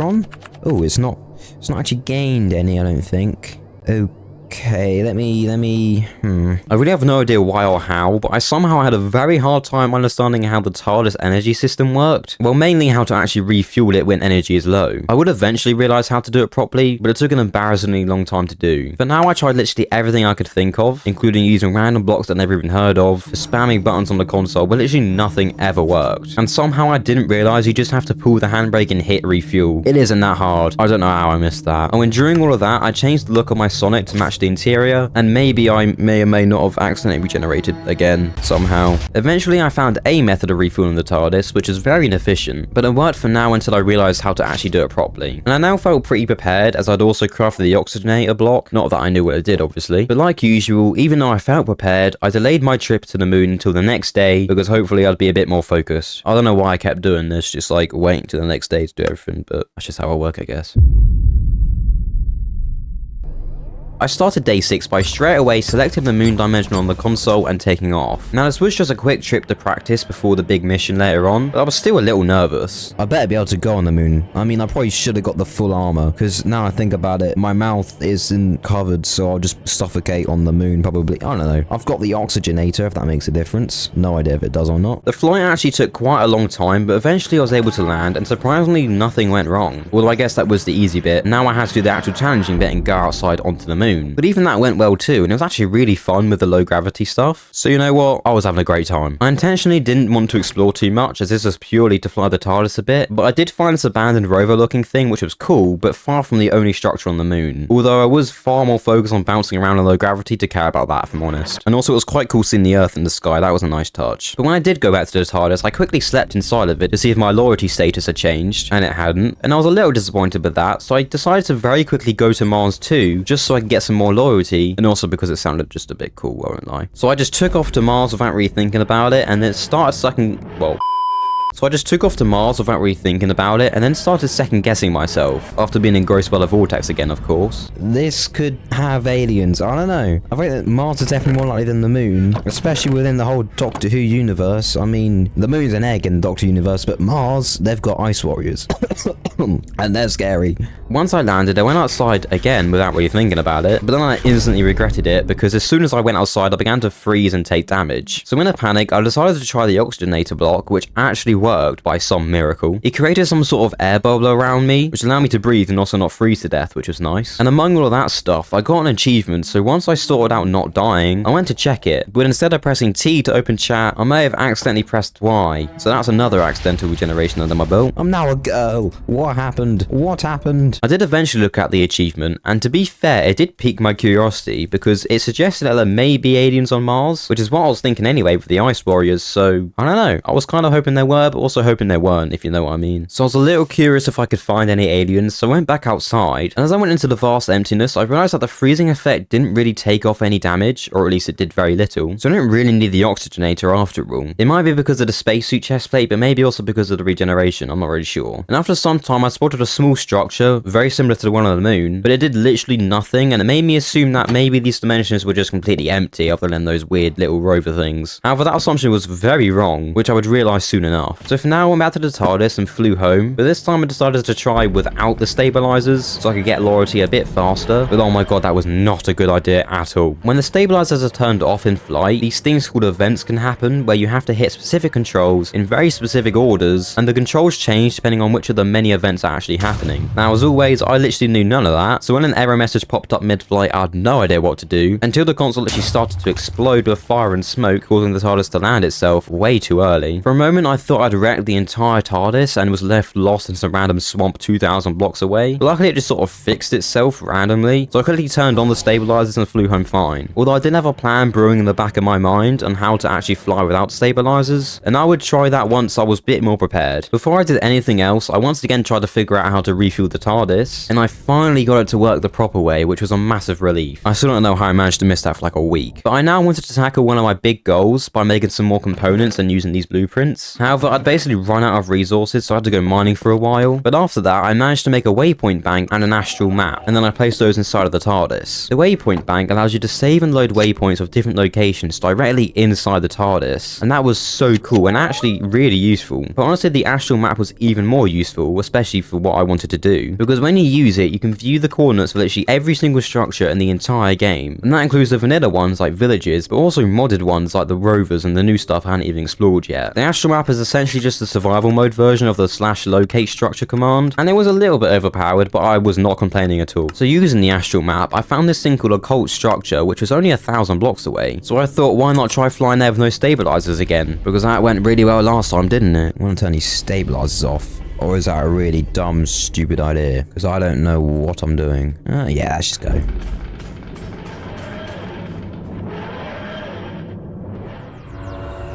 Oh, it's not actually gained any, I don't think. Okay, let me, I really have no idea why or how, but I somehow had a very hard time understanding how the TARDIS energy system worked. Well, mainly how to actually refuel it when energy is low. I would eventually realize how to do it properly, but it took an embarrassingly long time to do. For now, I tried literally everything I could think of, including using random blocks that I never even heard of, spamming buttons on the console, but literally nothing ever worked. And somehow I didn't realize you just have to pull the handbrake and hit refuel. It isn't that hard. I don't know how I missed that. And when during all of that, I changed the look of my Sonic to match the interior, and maybe I may or may not have accidentally regenerated again somehow. Eventually I found a method of refueling the TARDIS, which is very inefficient, but it worked for now until I realized how to actually do it properly. And I now felt pretty prepared, as I'd also crafted the oxygenator block, not that I knew what it did obviously, but like usual, even though I felt prepared, I delayed my trip to the moon until the next day, because hopefully I'd be a bit more focused. I don't know why I kept doing this, just like waiting till the next day to do everything, but that's just how I work, I guess. I started day 6 by straight away selecting the moon dimension on the console and taking off. Now this was just a quick trip to practice before the big mission later on, but I was still a little nervous. I better be able to go on the moon. I mean, I probably should have got the full armor, because now I think about it, my mouth isn't covered, so I'll just suffocate on the moon probably. I don't know. I've got the oxygenator, if that makes a difference. No idea if it does or not. The flight actually took quite a long time, but eventually I was able to land, and surprisingly nothing went wrong. Well, I guess that was the easy bit. Now I had to do the actual challenging bit and go outside onto the moon. But even that went well too, and it was actually really fun with the low gravity stuff. So you know what? I was having a great time. I intentionally didn't want to explore too much, as this was purely to fly the TARDIS a bit, but I did find this abandoned rover looking thing, which was cool, but far from the only structure on the moon. Although I was far more focused on bouncing around in low gravity to care about that, if I'm honest. And also it was quite cool seeing the Earth in the sky. That was a nice touch. But when I did go back to the TARDIS, I quickly slept inside of it to see if my loyalty status had changed, and it hadn't. And I was a little disappointed with that, so I decided to very quickly go to Mars too, just so I could get some more loyalty, and also because it sounded just a bit cool, I won't lie. So I just took off to Mars without really thinking about it, and it started sucking, well... So I just took off to Mars without really thinking about it, and then started second guessing myself, after being engrossed by the vortex again, of course. This could have aliens, I don't know. I think that Mars is definitely more likely than the moon, especially within the whole Doctor Who universe. I mean, the moon's an egg in the Doctor universe, but Mars, they've got ice warriors. And they're scary. Once I landed, I went outside again without really thinking about it, but then I instantly regretted it, because as soon as I went outside, I began to freeze and take damage. So in a panic, I decided to try the oxygenator block, which actually worked by some miracle. It created some sort of air bubble around me, which allowed me to breathe and also not freeze to death, which was nice. And among all of that stuff, I got an achievement, so once I sorted out not dying, I went to check it, but instead of pressing T to open chat, I may have accidentally pressed Y. So that's another accidental regeneration under my belt. I'm now a girl. What happened? What happened? I did eventually look at the achievement, and to be fair, it did pique my curiosity, because it suggested that there may be aliens on Mars, which is what I was thinking anyway with the Ice Warriors, so I don't know. I was kind of hoping there were, but also hoping there weren't, if you know what I mean. So I was a little curious if I could find any aliens, so I went back outside, and as I went into the vast emptiness, I realized that the freezing effect didn't really take off any damage, or at least it did very little, so I didn't really need the oxygenator after all. It might be because of the spacesuit chestplate, but maybe also because of the regeneration, I'm not really sure. And after some time, I spotted a small structure, very similar to the one on the moon, but it did literally nothing, and it made me assume that maybe these dimensions were just completely empty other than those weird little rover things. However, that assumption was very wrong, which I would realise soon enough. So for now, I went back to the TARDIS and flew home, but this time I decided to try without the stabilizers, so I could get Lority a bit faster, but oh my god, that was not a good idea at all. When the stabilizers are turned off in flight, these things called events can happen, where you have to hit specific controls in very specific orders, and the controls change depending on which of the many events are actually happening. Now, as always, I literally knew none of that, so when an error message popped up mid-flight, I had no idea what to do, until the console actually started to explode with fire and smoke, causing the TARDIS to land itself way too early. For a moment, I thought I'd wrecked the entire TARDIS and was left lost in some random swamp 2,000 blocks away, but luckily it just sort of fixed itself randomly, so I quickly turned on the stabilizers and flew home fine. Although I did have a plan brewing in the back of my mind on how to actually fly without stabilizers, and I would try that once I was a bit more prepared. Before I did anything else, I once again tried to figure out how to refuel the TARDIS, and I finally got it to work the proper way, which was a massive relief. I still don't know how I managed to miss that for like a week, but I now wanted to tackle one of my big goals by making some more components and using these blueprints. However, I'd basically run out of resources, so I had to go mining for a while, but after that, I managed to make a waypoint bank and an astral map, and then I placed those inside of the TARDIS. The waypoint bank allows you to save and load waypoints of different locations directly inside the TARDIS, and that was so cool and actually really useful. But honestly, the astral map was even more useful, especially for what I wanted to do, because when you use it, you can view the coordinates for literally every single structure in the entire game, and that includes the vanilla ones like villages, but also modded ones like the rovers and the new stuff I hadn't even explored yet. The astral map is essentially just the survival mode version of the /locate structure command, and it was a little bit overpowered, but I was not complaining at all. So using the astral map, I found this thing called a cult structure, which was only 1,000 blocks away, so I thought, why not try flying there with no stabilizers again, because that went really well last time, didn't it? I want to turn these stabilizers off. Or is that a really dumb, stupid idea? Because I don't know what I'm doing. Yeah, let's just go.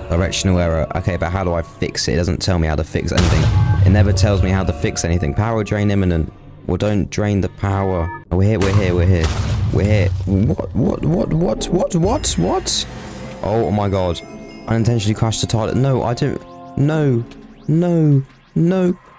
Directional error. Okay, but how do I fix it? It doesn't tell me how to fix anything. It never tells me how to fix anything. Power drain imminent. Well, don't drain the power. Oh, we're here, we're here, we're here. We're here. What? Oh my god. Unintentionally crashed the TARDIS. No, I don't. No.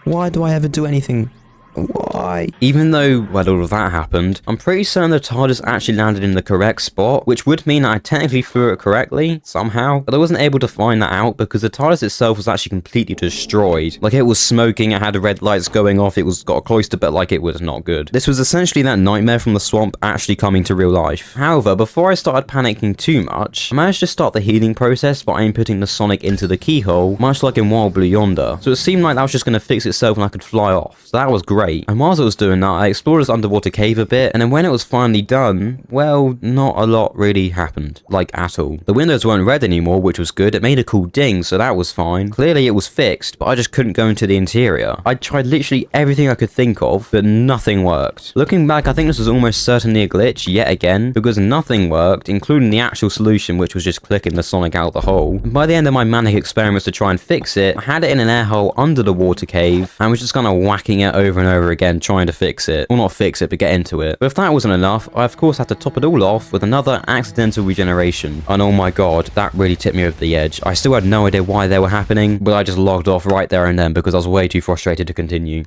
Why do I ever do anything? Why? Even though, well, all of that happened, I'm pretty certain the TARDIS actually landed in the correct spot, which would mean I technically flew it correctly, somehow, but I wasn't able to find that out because the TARDIS itself was actually completely destroyed. Like, it was smoking, it had red lights going off, it was got a cloister, but like, it was not good. This was essentially that nightmare from the swamp actually coming to real life. However, before I started panicking too much, I managed to start the healing process by inputting the Sonic into the keyhole, much like in Wild Blue Yonder, so it seemed like that was just going to fix itself and I could fly off, so that was great. And whilst I was doing that, I explored this underwater cave a bit, and then when it was finally done, well, not a lot really happened, like at all. The windows weren't red anymore, which was good. It made a cool ding, so that was fine. Clearly it was fixed, but I just couldn't go into the interior. I tried literally everything I could think of, but nothing worked. Looking back, I think this was almost certainly a glitch yet again, because nothing worked, including the actual solution, which was just clicking the Sonic out the hole. And by the end of my manic experiments to try and fix it, I had it in an air hole under the water cave, and was just kind of whacking it over and over again, trying to fix it. Well, not fix it, but get into it. But if that wasn't enough, I of course had to top it all off with another accidental regeneration. And oh my god, that really tipped me over the edge. I still had no idea why they were happening, but I just logged off right there and then because I was way too frustrated to continue.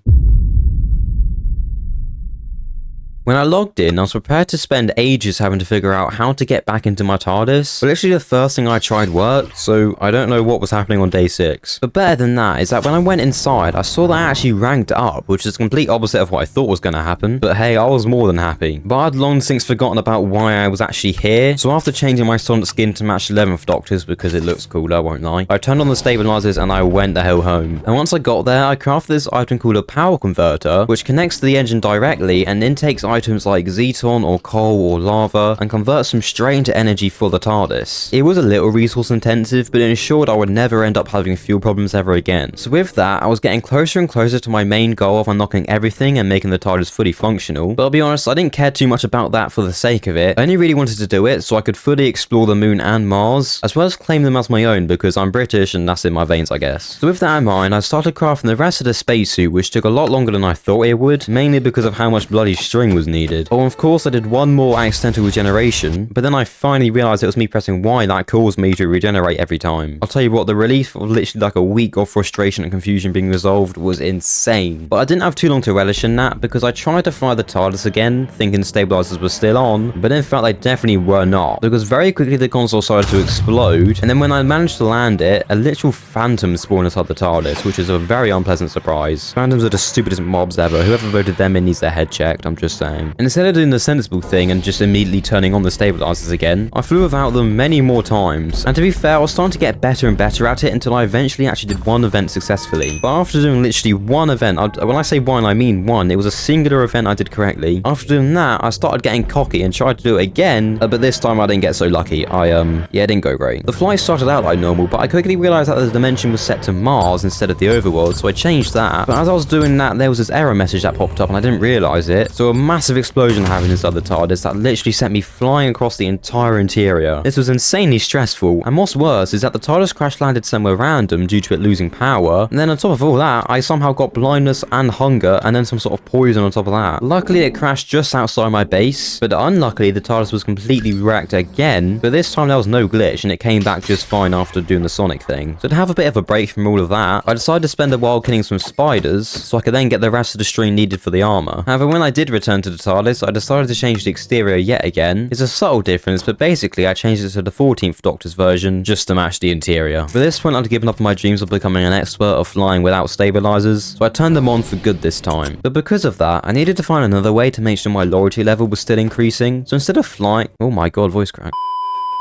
When I logged in, I was prepared to spend ages having to figure out how to get back into my TARDIS, but literally the first thing I tried worked, so I don't know what was happening on day 6. But better than that is that when I went inside, I saw that I actually ranked up, which is the complete opposite of what I thought was going to happen, but hey, I was more than happy. But I'd long since forgotten about why I was actually here, so after changing my Sonic skin to match 11th Doctor's because it looks cool, I won't lie, I turned on the stabilizers and I went the hell home. And once I got there, I crafted this item called a power converter, which connects to the engine directly and then takes items like Zeton or coal or lava and convert them straight into energy for the TARDIS. It was a little resource intensive, but it ensured I would never end up having fuel problems ever again. So with that, I was getting closer and closer to my main goal of unlocking everything and making the TARDIS fully functional. But I'll be honest, I didn't care too much about that for the sake of it. I only really wanted to do it so I could fully explore the moon and Mars, as well as claim them as my own because I'm British and that's in my veins, I guess. So with that in mind, I started crafting the rest of the spacesuit, which took a lot longer than I thought it would, mainly because of how much bloody string was needed. Oh, and of course I did one more accidental regeneration, but then I finally realized it was me pressing Y that caused me to regenerate every time. I'll tell you what, the relief of literally like a week of frustration and confusion being resolved was insane. But I didn't have too long to relish in that because I tried to fly the TARDIS again, thinking stabilizers were still on, but in fact they definitely were not, because very quickly the console started to explode, and then when I managed to land it, a literal phantom spawned inside the TARDIS, which is a very unpleasant surprise. Phantoms are the stupidest mobs ever. Whoever voted them in needs their head checked, I'm just saying. And instead of doing the sensible thing and just immediately turning on the stabilizers again, I flew without them many more times. And to be fair, I was starting to get better and better at it until I eventually actually did one event successfully. But after doing literally one event, when I say one, I mean one, it was a singular event I did correctly. After doing that, I started getting cocky and tried to do it again, but this time I didn't get so lucky. Yeah, it didn't go great. The flight started out like normal, but I quickly realized that the dimension was set to Mars instead of the overworld, so I changed that. But as I was doing that, there was this error message that popped up and I didn't realize it. So a massive explosion happened inside the TARDIS that literally sent me flying across the entire interior. This was insanely stressful, and what's worse is that the TARDIS crash landed somewhere random due to it losing power, and then on top of all that, I somehow got blindness and hunger, and then some sort of poison on top of that. Luckily, it crashed just outside my base, but unluckily, the TARDIS was completely wrecked again, but this time there was no glitch, and it came back just fine after doing the Sonic thing. So to have a bit of a break from all of that, I decided to spend a while killing some spiders, so I could then get the rest of the string needed for the armor. However, when I did return to the TARDIS, I decided to change the exterior yet again. It's a subtle difference, but basically I changed it to the 14th Doctor's version just to match the interior. By this point, I'd given up on my dreams of becoming an expert of flying without stabilizers, so I turned them on for good this time. But because of that, I needed to find another way to make sure my loyalty level was still increasing, so instead of flying... Oh my god, voice crack.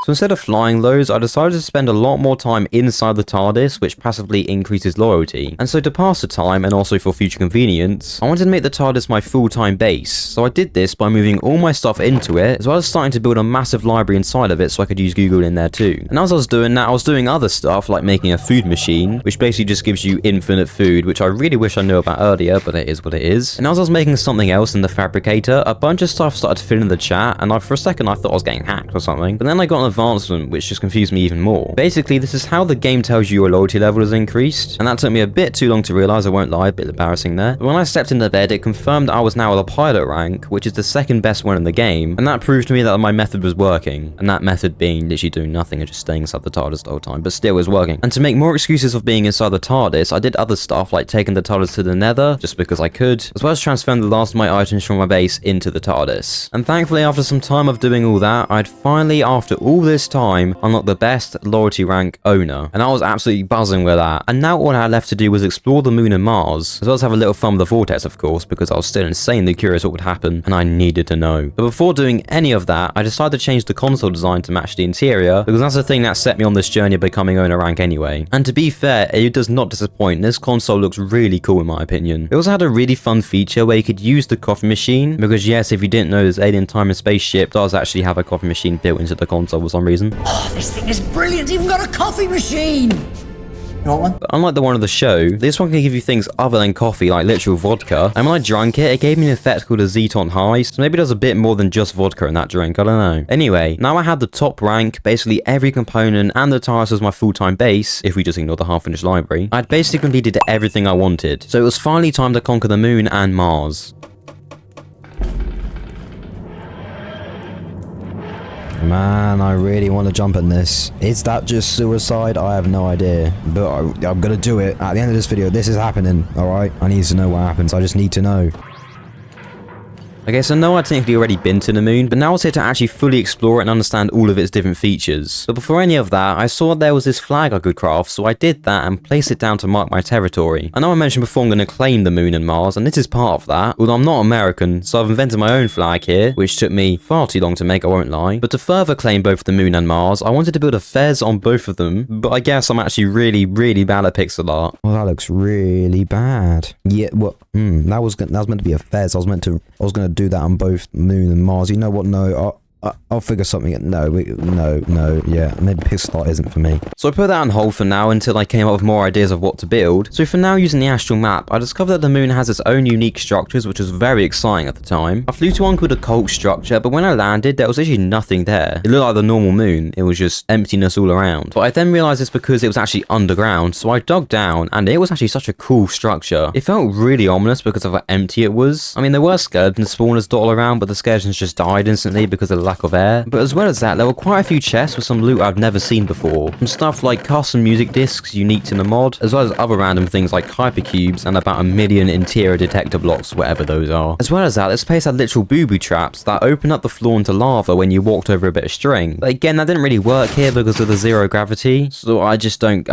So instead of flying loads, I decided to spend a lot more time inside the TARDIS, which passively increases loyalty. And so to pass the time, and also for future convenience, I wanted to make the TARDIS my full-time base. So I did this by moving all my stuff into it, as well as starting to build a massive library inside of it so I could use Google in there too. And as I was doing that, I was doing other stuff, like making a food machine, which basically just gives you infinite food, which I really wish I knew about earlier, but it is what it is. And as I was making something else in the fabricator, a bunch of stuff started filling the chat, and for a second I thought I was getting hacked or something, but then I got an advancement which just confused me even more. Basically, this is how the game tells you your loyalty level has increased, and that took me a bit too long to realize, I won't lie, a bit embarrassing there. But when I stepped into bed, it confirmed that I was now at the pilot rank, which is the second best one in the game, and that proved to me that my method was working, and that method being literally doing nothing and just staying inside the TARDIS the whole time, but still was working. And to make more excuses of being inside the TARDIS, I did other stuff like taking the TARDIS to the Nether, just because I could, as well as transferring the last of my items from my base into the TARDIS. And thankfully, after some time of doing all that, I'd finally, after all this time, unlocked the best loyalty rank owner, and I was absolutely buzzing with that. And now all I had left to do was explore the moon and Mars, as well as have a little fun with the vortex, of course, because I was still insanely curious what would happen, and I needed to know. But before doing any of that, I decided to change the console design to match the interior, because that's the thing that set me on this journey of becoming owner rank anyway. And to be fair, it does not disappoint. This console looks really cool in my opinion. It also had a really fun feature where you could use the coffee machine, because yes, if you didn't know, this alien time and spaceship does actually have a coffee machine built into the console for some reason. Oh, this thing is brilliant, even got a coffee machine! You want one? But unlike the one of the show, this one can give you things other than coffee, like literal vodka. And when I drank it, it gave me an effect called a Zeton high, so maybe there's a bit more than just vodka in that drink, I don't know. Anyway, now I had the top rank, basically every component, and the TARDIS as my full-time base, if we just ignore the half-finished library. I'd basically completed everything I wanted, so it was finally time to conquer the moon and Mars. Man, I really want to jump in this. Is that just suicide? I have no idea. But I'm gonna do it. At the end of this video, this is happening, alright? I need to know what happens. I just need to know. Okay, so no, I'd technically already been to the moon, but now I was here to actually fully explore it and understand all of its different features. But before any of that, I saw there was this flag I could craft, so I did that and placed it down to mark my territory. I know I mentioned before I'm going to claim the moon and Mars, and this is part of that, although I'm not American, so I've invented my own flag here, which took me far too long to make, I won't lie. But to further claim both the moon and Mars, I wanted to build a fez on both of them, but I guess I'm actually really bad at pixel art. Well, that looks really bad. Yeah, well, that was meant to be a fez. I was gonna do that on both Moon and Mars. You know what? No, I'll figure something. No, yeah, maybe Pixel art isn't for me. So I put that on hold for now until I came up with more ideas of what to build. So for now, using the astral map, I discovered that the moon has its own unique structures, which was very exciting at the time. I flew to one called a cult structure, but when I landed, there was actually nothing there. It looked like the normal moon. It was just emptiness all around. But I then realized it's because it was actually underground, so I dug down, and it was actually such a cool structure. It felt really ominous because of how empty it was. I mean, there were skeleton spawners dotted around, but the skeletons just died instantly because of the lack of air. But as well as that, there were quite a few chests with some loot I've never seen before. Some stuff like custom music discs unique to the mod, as well as other random things like hypercubes and about 1 million interior detector blocks, whatever those are. As well as that, this place had literal boo-boo traps that open up the floor into lava when you walked over a bit of string. But again, that didn't really work here because of the zero gravity, so I just don't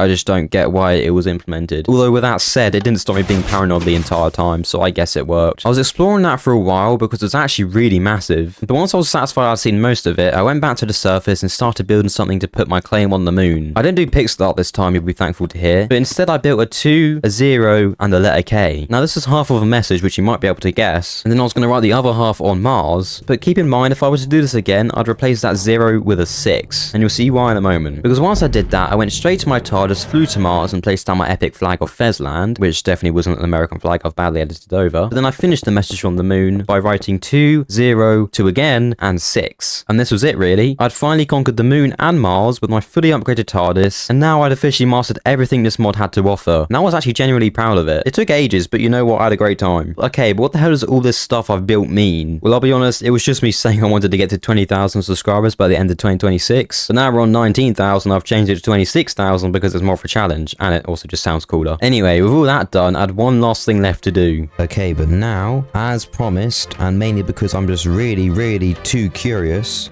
get why it was implemented. Although with that said, it didn't stop me being paranoid the entire time, so I guess it worked. I was exploring that for a while because it was actually really massive, but once I was satisfied I'd seen most of it, I went back to the surface and started building something to put my claim on the moon. I didn't do pixel art this time, you'll be thankful to hear, but instead I built a 2, a 0, and the letter K. Now this is half of a message which you might be able to guess, and then I was going to write the other half on Mars, but keep in mind if I were to do this again, I'd replace that 0 with a 6, and you'll see why in a moment. Because once I did that, I went straight to my TARDIS, flew to Mars, and placed down my epic flag of Fezland, which definitely wasn't an American flag, I've badly edited over. But then I finished the message from the moon by writing 2, 0, 2 again, and 6. And this was it really. I'd finally conquered the moon and Mars with my fully upgraded TARDIS, and now I'd officially mastered everything this mod had to offer, and I was actually genuinely proud of it. It took ages, but you know what, I had a great time. Okay, but what the hell does all this stuff I've built mean? Well, I'll be honest, it was just me saying I wanted to get to 20,000 subscribers by the end of 2026, so now we're on 19,000, I've changed it to 26,000 because it's more of a challenge, and it also just sounds cooler. Anyway, with all that done, I had one last thing left to do. Okay, but now, as promised, and mainly because I'm just really too curious.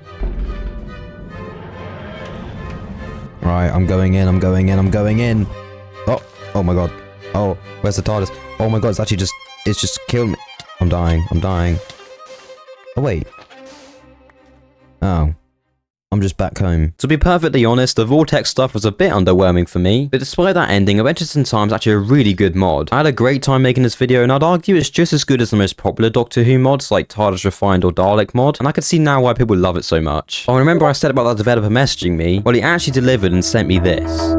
Right, I'm going in. Oh my god. Oh, where's the TARDIS? Oh my god, it's just killed me. I'm dying. Oh wait. Oh. I'm just back home. To be perfectly honest, the Vortex stuff was a bit underwhelming for me, but despite that ending, Adventures in Time is actually a really good mod. I had a great time making this video, and I'd argue it's just as good as the most popular Doctor Who mods like TARDIS Refined or Dalek mod, and I can see now why people love it so much. Oh, remember I said about that developer messaging me? Well, he actually delivered and sent me this.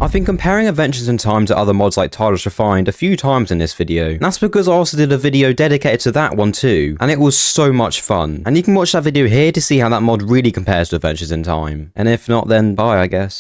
I've been comparing Adventures in Time to other mods like TARDIS Refined a few times in this video, and that's because I also did a video dedicated to that one too, and it was so much fun. And you can watch that video here to see how that mod really compares to Adventures in Time. And if not, then bye, I guess.